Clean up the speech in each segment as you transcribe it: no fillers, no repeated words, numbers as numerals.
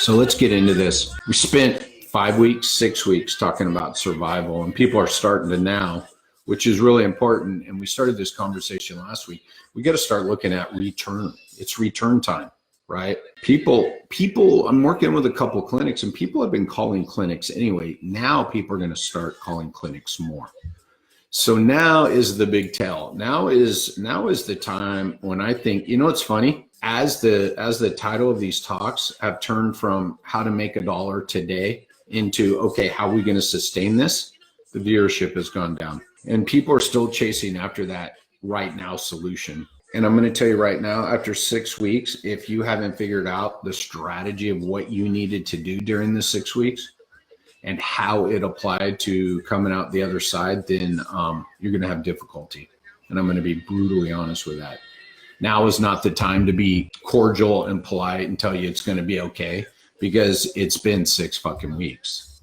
So let's get into this. We spent 5 weeks, 6 weeks talking about survival, and people are starting to now, which is really important. And we started this conversation last week. We got to start looking at return. It's return time, right? People, I'm working with a couple clinics, and people have been calling clinics anyway. Now people are going to start calling clinics more. So now is the big tell. Now is the time when I think, you know, it's funny, as the title of these talks have turned from how to make $1 today into, okay, how are we going to sustain this? The viewership has gone down, and people are still chasing after that right now solution. And I'm going to tell you right now, after 6 weeks, if you haven't figured out the strategy of what you needed to do during the 6 weeks, and how it applied to coming out the other side, then you're going to have difficulty. And I'm going to be brutally honest with that. Now is not the time to be cordial and polite and tell you it's going to be okay, because it's been 6 fucking weeks.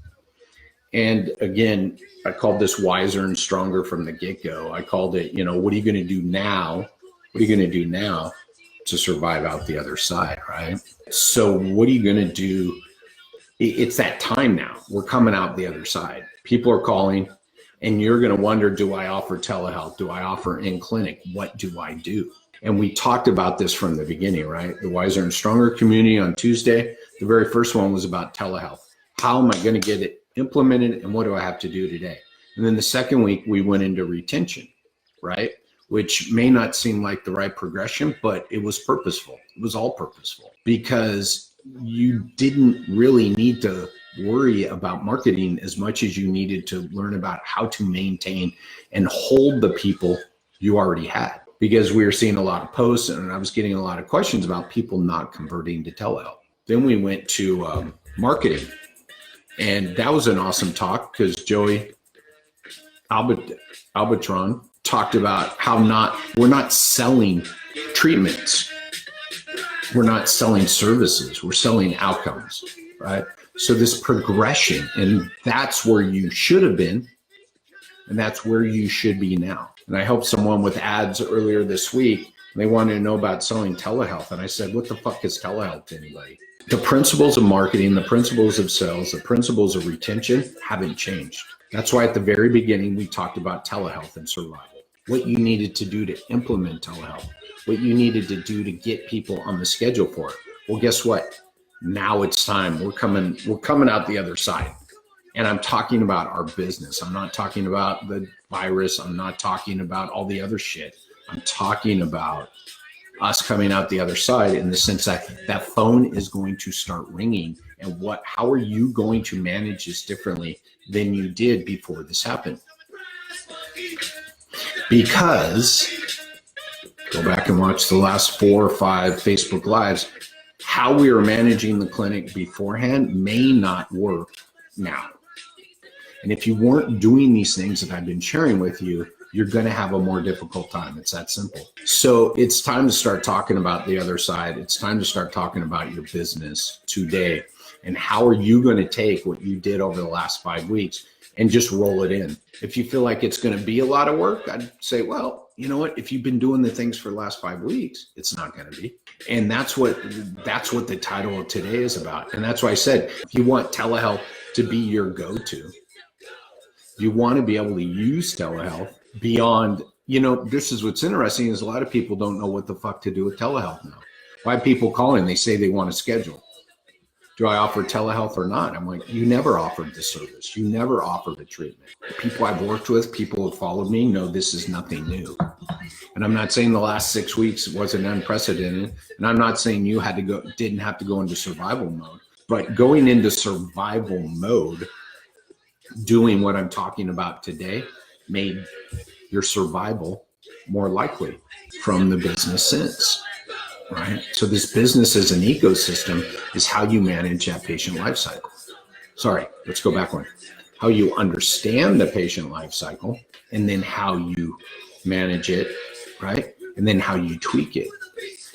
And again, I called this wiser and stronger from the get-go. I called it, you know, what are you going to do now? What are you going to do now to survive out the other side, right? So what are you going to do? It's that time now. We're coming out the other side. People are calling, and you're going to wonder, do I offer telehealth? Do I offer in-clinic? What do I do? And we talked about this from the beginning, right? The Wiser and Stronger community on Tuesday, the very first one was about telehealth. How am I going to get it implemented, and what do I have to do today? And then the second week, we went into retention, right? Which may not seem like the right progression, but it was purposeful. It was all purposeful, because you didn't really need to worry about marketing as much as you needed to learn about how to maintain and hold the people you already had. Because we were seeing a lot of posts, and I was getting a lot of questions about people not converting to telehealth. Then we went to marketing, and that was an awesome talk, because Joey Albatron talked about how we're not selling treatments. We're not selling services, we're selling outcomes, right? So this progression, and that's where you should have been, and that's where you should be now. And I helped someone with ads earlier this week, and they wanted to know about selling telehealth. And I said, what the fuck is telehealth to anybody? The principles of marketing, the principles of sales, the principles of retention haven't changed. That's why at the very beginning, we talked about telehealth and survival. What you needed to do to implement telehealth, what you needed to do to get people on the schedule for it. Well, guess what? Now it's time. We're coming out the other side. And I'm talking about our business. I'm not talking about the virus. I'm not talking about all the other shit. I'm talking about us coming out the other side, in the sense that that phone is going to start ringing. And how are you going to manage this differently than you did before this happened? Because go back and watch the last 4 or 5 Facebook Lives. How we were managing the clinic beforehand may not work now. And if you weren't doing these things that I've been sharing with you, you're going to have a more difficult time. It's that simple. So it's time to start talking about the other side. It's time to start talking about your business today. And how are you going to take what you did over the last 5 weeks and just roll it in? If you feel like it's going to be a lot of work, I'd say, well, you know what? If you've been doing the things for the last 5 weeks, it's not going to be. And that's what the title of today is about. And that's why I said, if you want telehealth to be your go-to, you want to be able to use telehealth beyond, you know, this is what's interesting, is a lot of people don't know what the fuck to do with telehealth now. Why people calling, they say they want to schedule. Do I offer telehealth or not? I'm like, you never offered the service. You never offered the treatment. People I've worked with, people who have followed me, know this is nothing new. And I'm not saying the last 6 weeks wasn't unprecedented. And I'm not saying you didn't have to go into survival mode. But going into survival mode, doing what I'm talking about today, made your survival more likely from the business sense. Right? So this business as an ecosystem is how you manage that patient life cycle. Sorry, let's go back one. How you understand the patient life cycle, and then how you manage it, right? And then how you tweak it.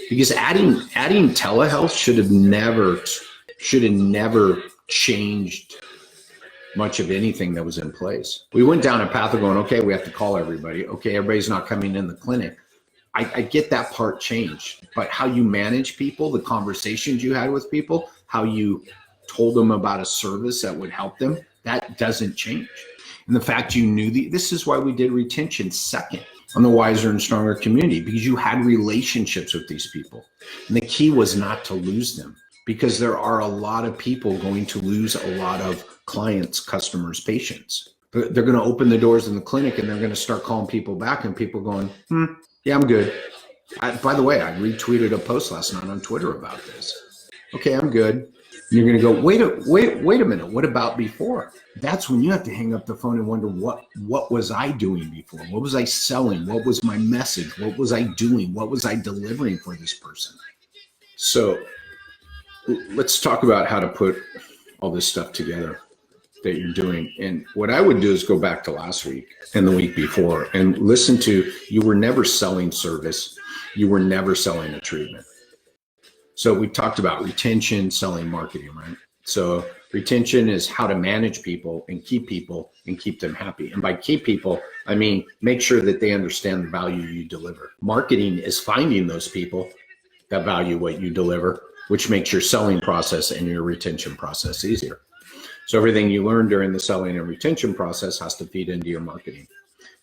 Because adding telehealth should have never changed much of anything that was in place. We went down a path of going, okay, we have to call everybody. Okay, everybody's not coming in the clinic. I get that part changed, but how you manage people, the conversations you had with people, how you told them about a service that would help them, that doesn't change. And the fact you knew this is why we did retention second on the Wiser and Stronger community, because you had relationships with these people. And the key was not to lose them, because there are a lot of people going to lose a lot of clients, customers, patients. They're going to open the doors in the clinic and they're going to start calling people back, and people going, yeah, I'm good. By the way, I retweeted a post last night on Twitter about this. Okay, I'm good. And you're going to go, wait a minute. What about before? That's when you have to hang up the phone and wonder, what was I doing before? What was I selling? What was my message? What was I doing? What was I delivering for this person? So let's talk about how to put all this stuff together that you're doing. And what I would do is go back to last week and the week before and listen to, you were never selling service. You were never selling a treatment. So we talked about retention, selling, marketing, right? So retention is how to manage people and keep them happy. And by keep people, I mean, make sure that they understand the value you deliver. Marketing is finding those people that value what you deliver, which makes your selling process and your retention process easier. So everything you learn during the selling and retention process has to feed into your marketing,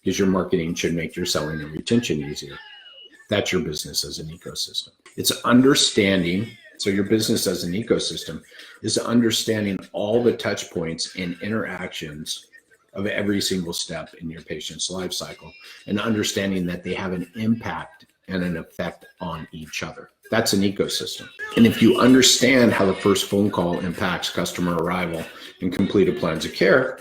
because your marketing should make your selling and retention easier. That's your business as an ecosystem. It's understanding. So your business as an ecosystem is understanding all the touch points and interactions of every single step in your patient's life cycle, and understanding that they have an impact and an effect on each other. That's an ecosystem. And if you understand how the first phone call impacts customer arrival and completed plans of care,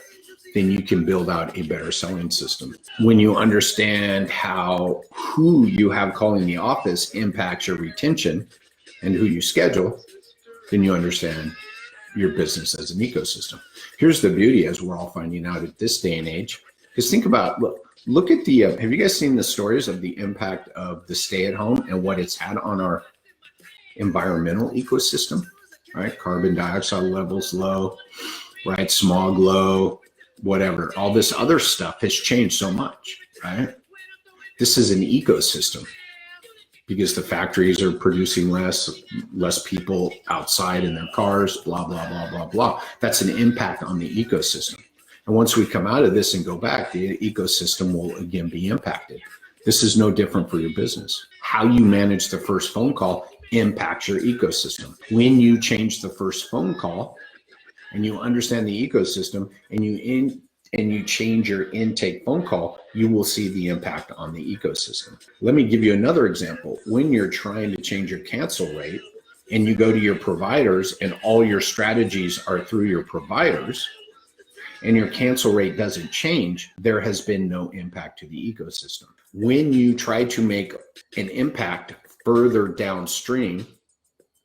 then you can build out a better selling system. When you understand how who you have calling the office impacts your retention and who you schedule, then you understand your business as an ecosystem. Here's the beauty, as we're all finding out at this day and age, because think about, look at the, have you guys seen the stories of the impact of the stay at home and what it's had on our environmental ecosystem, right? Carbon dioxide levels low, right? Smog low, whatever. All this other stuff has changed so much, right? This is an ecosystem because the factories are producing less people outside in their cars, blah, blah, blah, blah, blah. That's an impact on the ecosystem. And once we come out of this and go back, the ecosystem will again be impacted. This is no different for your business. How you manage the first phone call impacts your ecosystem. When you change the first phone call and you understand the ecosystem and you change your intake phone call, you will see the impact on the ecosystem. Let me give you another example. When you're trying to change your cancel rate and you go to your providers and all your strategies are through your providers and your cancel rate doesn't change, there has been no impact to the ecosystem. When you try to make an impact further downstream,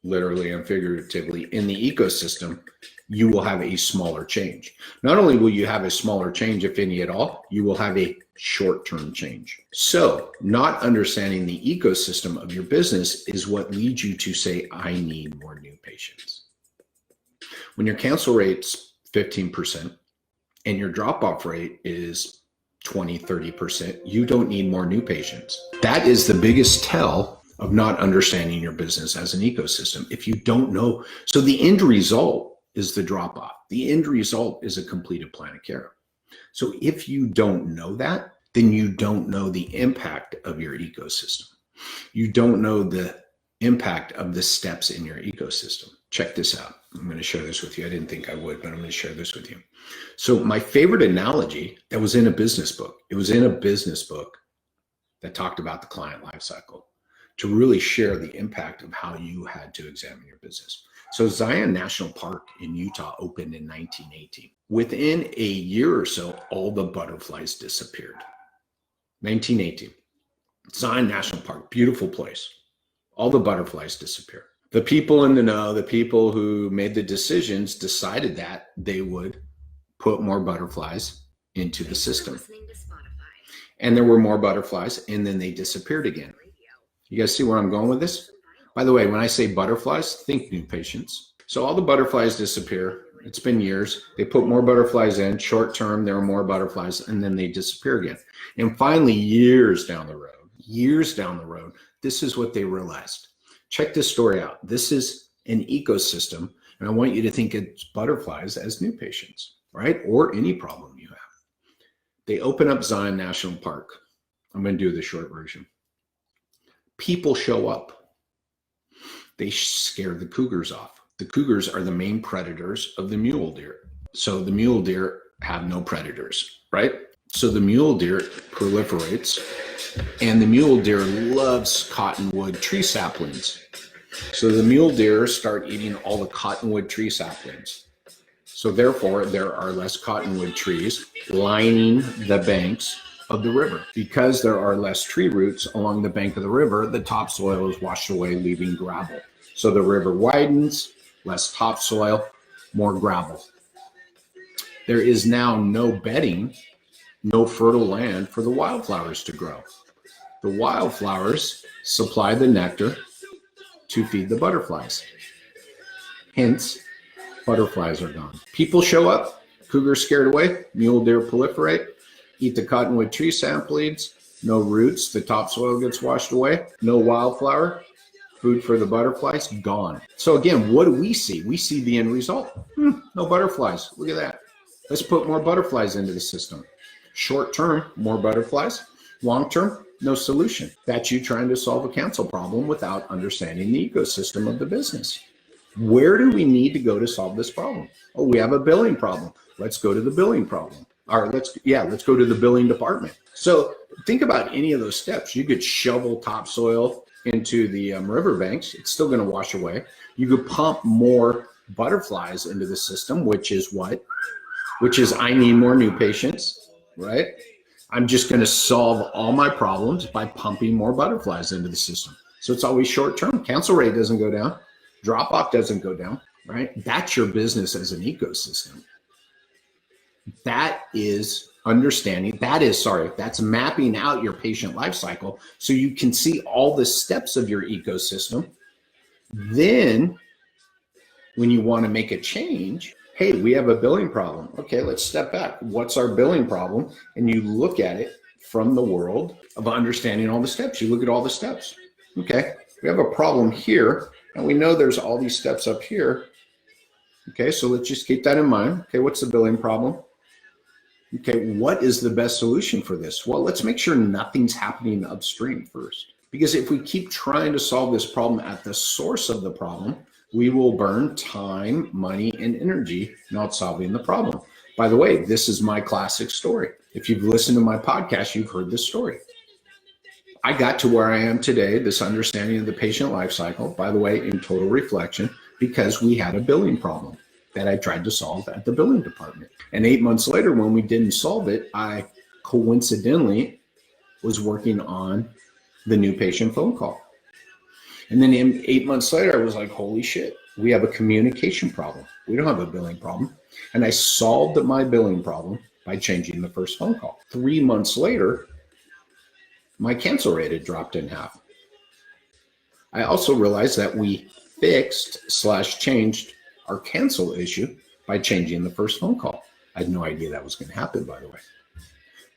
literally and figuratively, in the ecosystem, you will have a smaller change. Not only will you have a smaller change, if any at all, you will have a short-term change. So not understanding the ecosystem of your business is what leads you to say, I need more new patients. When your cancel rate's 15% and your drop-off rate is 20, 30%, you don't need more new patients. That is the biggest tell of not understanding your business as an ecosystem. If you don't know, so the end result is the drop off. The end result is a completed plan of care. So if you don't know that, then you don't know the impact of your ecosystem. You don't know the impact of the steps in your ecosystem. Check this out. I'm going to share this with you. I didn't think I would, but I'm going to share this with you. So my favorite analogy that was in a business book, it was in a business book that talked about the client life cycle to really share the impact of how you had to examine your business. So Zion National Park in Utah opened in 1918. Within a year or so, all the butterflies disappeared. 1918, Zion National Park, beautiful place. All the butterflies disappear. The people in the know, the people who made the decisions decided that they would put more butterflies into the system. And there were more butterflies, and then they disappeared again. You guys see where I'm going with this? By the way, when I say butterflies, think new patients. So all the butterflies disappear. It's been years. They put more butterflies in. Short term, there are more butterflies, and then they disappear again. And finally, years down the road, this is what they realized. Check this story out. This is an ecosystem. And I want you to think of butterflies as new patients, right? Or any problem you have. They open up Zion National Park. I'm going to do the short version. People show up. They scare the cougars off. The cougars are the main predators of the mule deer. So the mule deer have no predators, right? So the mule deer proliferates, and the mule deer loves cottonwood tree saplings. So the mule deer start eating all the cottonwood tree saplings. So therefore, there are less cottonwood trees lining the banks of the river. Because there are less tree roots along the bank of the river, the topsoil is washed away, leaving gravel. So the river widens, less topsoil, more gravel. There is now no bedding, no fertile land for the wildflowers to grow. The wildflowers supply the nectar to feed the butterflies. Hence, butterflies are gone. People show up, cougars scared away, mule deer proliferate, eat the cottonwood tree saplings, no roots, the topsoil gets washed away, no wildflower, food for the butterflies, gone. So again, what do we see? We see the end result. No butterflies. Look at that. Let's put more butterflies into the system. Short term, more butterflies. Long term, no solution. That's you trying to solve a cancel problem without understanding the ecosystem of the business. Where do we need to go to solve this problem? Oh, we have a billing problem. Let's go to the billing problem. Or let's go to the billing department. So think about any of those steps. You could shovel topsoil into the riverbanks. It's still going to wash away. You could pump more butterflies into the system, which is what? Which is I need more new patients, right? I'm just going to solve all my problems by pumping more butterflies into the system. So it's always short term. Cancel rate doesn't go down. Drop off doesn't go down, right? That's your business as an ecosystem. That is understanding. That's mapping out your patient life cycle so you can see all the steps of your ecosystem. Then when you want to make a change, hey, we have a billing problem. Okay, let's step back. What's our billing problem? And you look at it from the world of understanding all the steps. You look at all the steps. Okay, we have a problem here, and we know there's all these steps up here. Okay, so let's just keep that in mind. Okay, what's the billing problem? Okay, what is the best solution for this? Well, let's make sure nothing's happening upstream first. Because if we keep trying to solve this problem at the source of the problem, we will burn time, money, and energy not solving the problem. By the way, this is my classic story. If you've listened to my podcast, you've heard this story. I got to where I am today, this understanding of the patient life cycle, by the way, in total reflection, because we had a billing problem that I tried to solve at the billing department. And 8 months later, when we didn't solve it, I coincidentally was working on the new patient phone call. And then 8 months later, I was like, holy shit, we have a communication problem. We don't have a billing problem. And I solved my billing problem by changing the first phone call. 3 months later, my cancel rate had dropped in half. I also realized that we fixed/changed our cancel issue by changing the first phone call. I had no idea that was going to happen, by the way.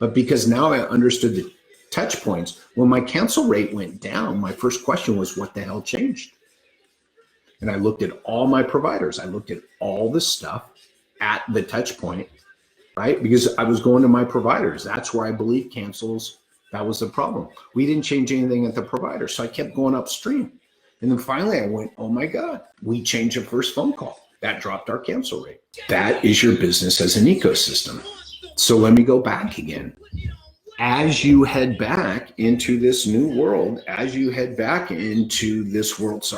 But because now I understood the touch points, when my cancel rate went down, my first question was, what the hell changed? And I looked at all my providers. I looked at all the stuff at the touch point, right? Because I was going to my providers. That's where I believe cancels, that was the problem. We didn't change anything at the provider. So I kept going upstream. And then finally I went, oh my God, we changed the first phone call. That dropped our cancel rate. That is your business as an ecosystem. So let me go back again. As you head back into this new world, as you head back into this world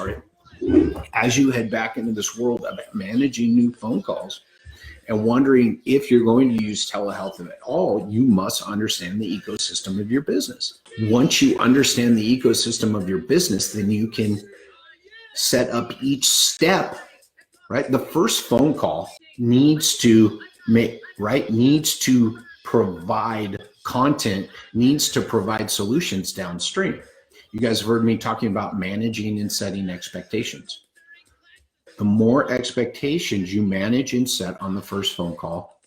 of managing new phone calls and wondering if you're going to use telehealth at all, you must understand the ecosystem of your business. Once you understand the ecosystem of your business, then you can set up each step, right? The first phone call needs to provide content, needs to provide solutions downstream. You guys have heard me talking about managing and setting expectations. The more expectations you manage and set on the first phone call,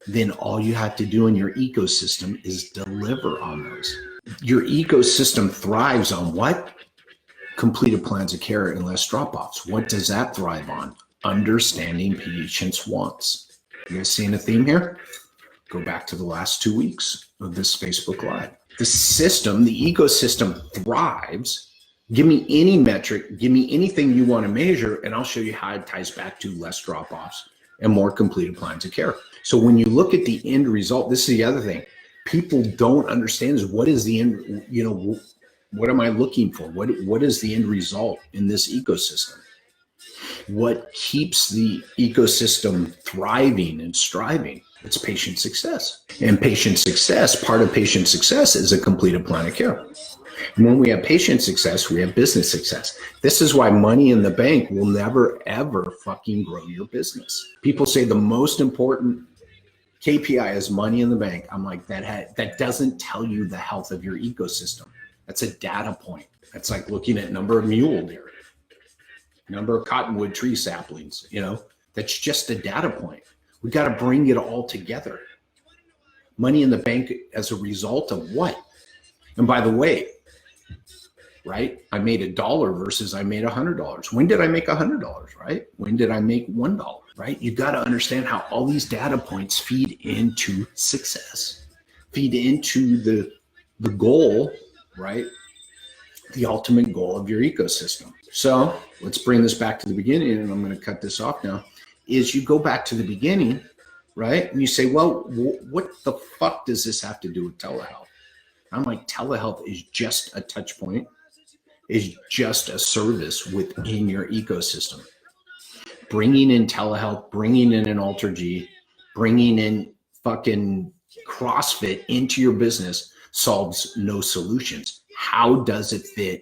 then all you have to do in your ecosystem is deliver on those. Your ecosystem thrives on what? Completed plans of care and less drop-offs. What does that thrive on? understanding patients' wants. You guys seeing a theme here? Go back to the last 2 weeks of this Facebook Live. The system, the ecosystem thrives. Give me any metric, give me anything you want to measure, and I'll show you how it ties back to less drop-offs and more completed plans of care. So when you look at the end result, this is the other thing people don't understand is what is the end, what am I looking for? What is the end result in this ecosystem? What keeps the ecosystem thriving and striving? It's patient success. And patient success, part of patient success is a completed plan of care. And when we have patient success, we have business success. This is why money in the bank will never, ever fucking grow your business. People say the most important KPI is money in the bank. I'm like, that doesn't tell you the health of your ecosystem. That's a data point. That's like looking at number of mule deer, number of cottonwood tree saplings, that's just a data point. We got to bring it all together. Money in the bank as a result of what? And by the way, right? I made $1 versus I made $100. When did I make $100, right? When did I make $1, right? You got to understand how all these data points feed into success, feed into the goal, right? The ultimate goal of your ecosystem. So let's bring this back to the beginning, and I'm going to cut this off now, is you go back to the beginning, right? And you say, well, what the fuck does this have to do with telehealth? I'm like, telehealth is just a touch point, is just a service within your ecosystem. Bringing in telehealth, bringing in an AlterG, bringing in fucking CrossFit into your business solves no solutions. How does it fit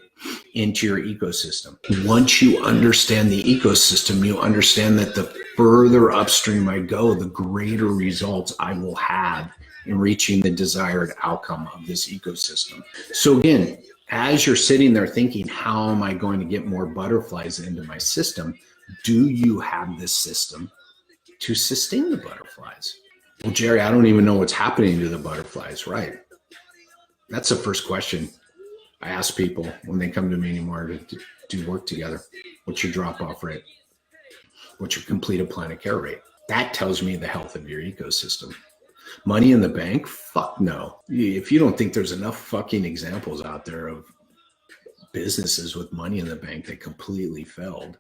into your ecosystem? Once you understand the ecosystem, you understand that the further upstream I go, the greater results I will have in reaching the desired outcome of this ecosystem. So again, as you're sitting there thinking, how am I going to get more butterflies into my system? Do you have this system to sustain the butterflies? Well, Jerry, I don't even know what's happening to the butterflies, right? That's the first question I ask people when they come to me anymore to do work together. What's your drop-off rate? What's your completed plan of care rate? That tells me the health of your ecosystem. Money in the bank? Fuck no. If you don't think there's enough fucking examples out there of businesses with money in the bank that completely failed,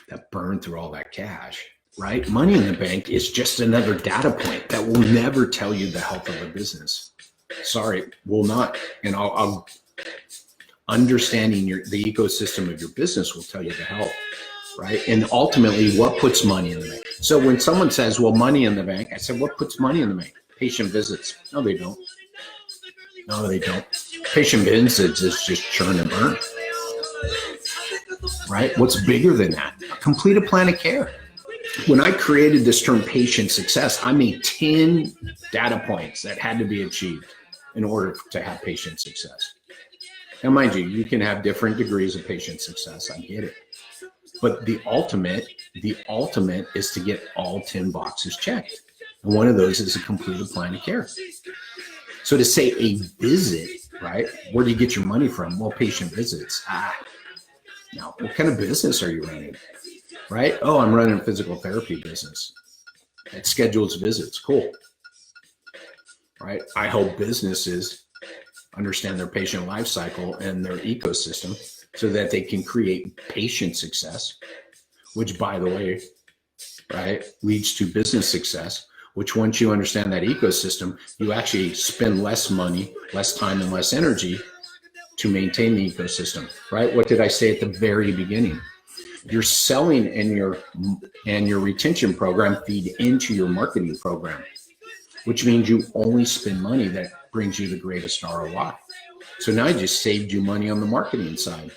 that burned through all that cash, right? Money in the bank is just another data point that will never tell you the health of a business. Sorry, will not. And I'll understanding the ecosystem of your business will tell you the health, right? And ultimately, what puts money in the bank? So when someone says, well, money in the bank, I said, what puts money in the bank? Patient visits. No, they don't. No, they don't. Patient visits is just churn and burn, right? What's bigger than that? A completed plan of care. When I created this term patient success, I made 10 data points that had to be achieved in order to have patient success. Now, mind you, you can have different degrees of patient success. I get it. But the ultimate is to get all 10 boxes checked. And one of those is a completed plan of care. So to say a visit, right? Where do you get your money from? Well, patient visits. Now, what kind of business are you running? Right? Oh, I'm running a physical therapy business. It schedules visits. Cool. Right? I help businesses understand their patient life cycle and their ecosystem so that they can create patient success, which, by the way, right, leads to business success, which once you understand that ecosystem, you actually spend less money, less time, and less energy to maintain the ecosystem, right? What did I say at the very beginning? Your selling and your retention program feed into your marketing program, which means you only spend money that brings you the greatest ROI. So now I just saved you money on the marketing side.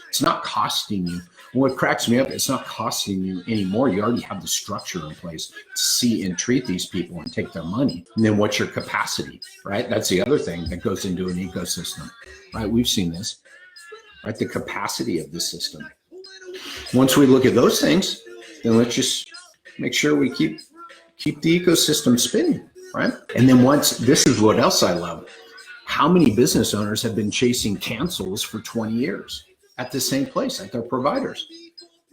It's not costing you. What cracks me up, it's not costing you anymore. You already have the structure in place to see and treat these people and take their money. And then what's your capacity, right? That's the other thing that goes into an ecosystem, right? We've seen this, right? The capacity of the system. Once we look at those things, then let's just make sure we keep the ecosystem spinning, right? And then this is what else I love. How many business owners have been chasing cancels for 20 years at the same place, at their providers?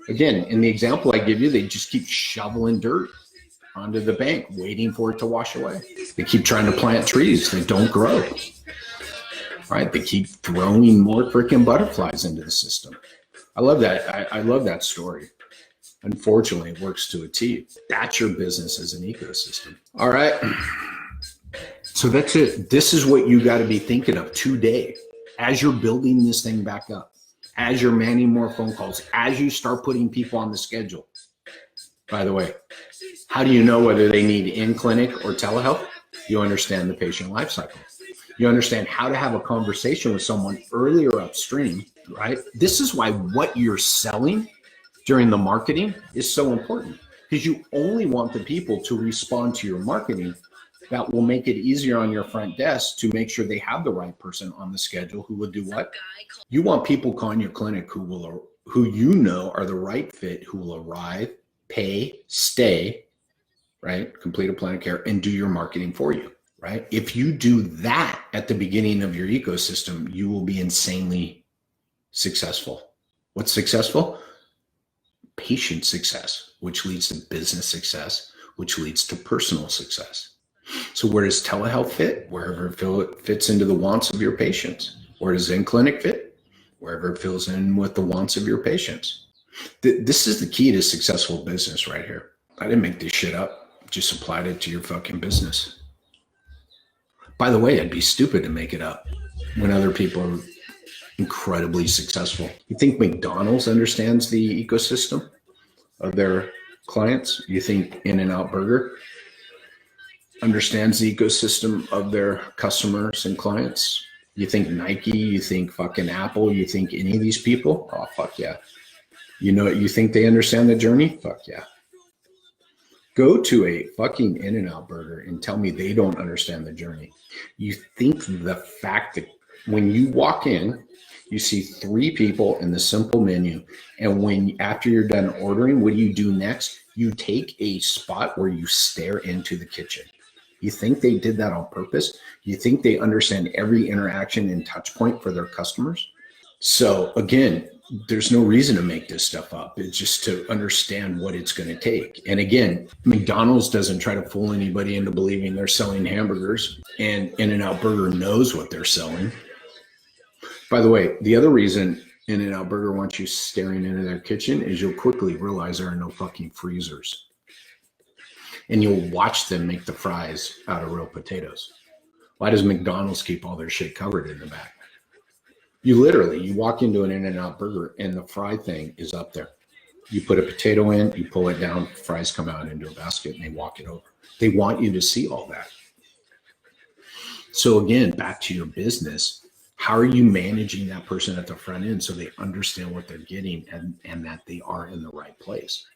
Again, in the example I give you, they just keep shoveling dirt onto the bank, waiting for it to wash away. They keep trying to plant trees that don't grow. Right? They keep throwing more freaking butterflies into the system. I love that. I love that story. Unfortunately, it works to a T. That's your business as an ecosystem. All right. So that's it. This is what you got to be thinking of today as you're building this thing back up, as you're manning more phone calls, as you start putting people on the schedule. By the way, how do you know whether they need in-clinic or telehealth? You understand the patient life cycle. You understand how to have a conversation with someone earlier upstream, right? This is why what you're selling during the marketing is so important, because you only want the people to respond to your marketing that will make it easier on your front desk to make sure they have the right person on the schedule who will do what? You want people calling your clinic who you know are the right fit, who will arrive, pay, stay, right? Complete a plan of care and do your marketing for you, right? If you do that at the beginning of your ecosystem, you will be insanely successful. What's successful? Patient success, which leads to business success, which leads to personal success. So where does telehealth fit? Wherever it fits into the wants of your patients. Where does in-clinic fit? Wherever it fills in with the wants of your patients. This is the key to successful business right here. I didn't make this shit up. Just applied it to your fucking business. By the way, I'd be stupid to make it up when other people are incredibly successful. You think McDonald's understands the ecosystem of their clients? You think In-N-Out Burger understands the ecosystem of their customers and clients? You think Nike, you think fucking Apple, you think any of these people? Oh, fuck yeah. You think they understand the journey? Fuck yeah. Go to a fucking In-N-Out Burger and tell me they don't understand the journey. You think the fact that when you walk in, you see 3 people in the simple menu, and after you're done ordering, what do you do next? You take a spot where you stare into the kitchen. You think they did that on purpose? You think they understand every interaction and touch point for their customers? So again, there's no reason to make this stuff up. It's just to understand what it's going to take. And again, McDonald's doesn't try to fool anybody into believing they're selling hamburgers, and In-N-Out Burger knows what they're selling. By the way, the other reason In-N-Out Burger wants you staring into their kitchen is you'll quickly realize there are no fucking freezers. And you'll watch them make the fries out of real potatoes. Why does McDonald's keep all their shit covered in the back? You walk into an In-N-Out Burger and the fry thing is up there. You put a potato in, you pull it down, fries come out into a basket and they walk it over. They want you to see all that. So again, back to your business, how are you managing that person at the front end so they understand what they're getting and that they are in the right place?